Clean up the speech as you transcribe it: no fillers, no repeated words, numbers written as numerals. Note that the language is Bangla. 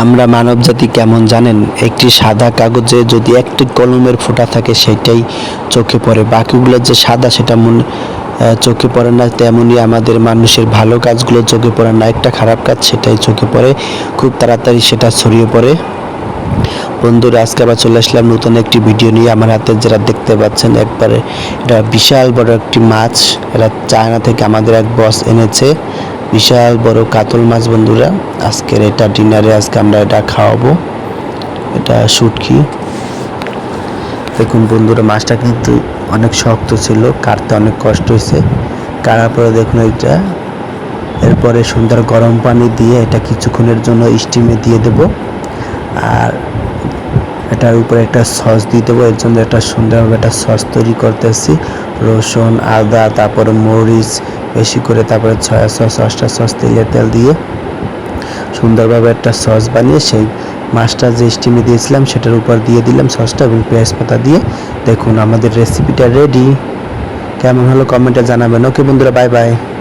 আমরা মানবজাতি কেমন জানেন? একটি সাদা কাগজে যদি একটি কলমের ফোঁটা থাকে সেটাই চোখে পড়ে, বাকিগুলো যে সাদা সেটা চোখে পড়ে না। তেমনই আমাদের মানুষের ভালো কাজগুলো চোখে পড়ে না, একটা খারাপ কাজ সেটাই চোখে পড়ে, খুব তাড়াতাড়ি সেটা ছড়িয়ে পড়ে। বন্ধুরা, আজকে আবার চলে আসলাম নতুন একটি ভিডিও নিয়ে। আমার হাতে যেটা দেখতে পাচ্ছেন একবারে এটা বিশাল বড় একটি মাছ, এটা চায়না থেকে আমাদের এক বস এনেছে, বিশাল বড় কাতল মাছ। বন্ধুরা, আজকের এটা ডিনারে আজকে আমরা এটা খাওয়াবো, এটা শুটকি। দেখুন বন্ধুরা, মাছটা কিন্তু অনেক শক্ত ছিল, কাটতে অনেক কষ্ট হয়েছে। কাটার পরে দেখুন এটা, এরপরে সুন্দর গরম পানি দিয়ে এটা কিছুক্ষণের জন্য স্টিমে দিয়ে দেব, আর এটার উপরে একটা সস দিয়ে দেবো। এর জন্য একটা সুন্দরভাবে একটা সস তৈরি করতেছি, রসুন, আদা, তারপরে মরিচ বেশি করে, তারপরে সয়া সস, অস্টার সস, তেল দিয়ে সুন্দরভাবে একটা সস বানিয়ে সেই মাছটা যে স্টিমে দিয়েছিলাম সেটার উপর দিয়ে দিলাম সসটা এবং পেঁয়াজ পাতা দিয়ে। দেখুন আমাদের রেসিপিটা রেডি। কেমন হলো কমেন্টে জানাবেন। ওকে বন্ধুরা, বাই বাই।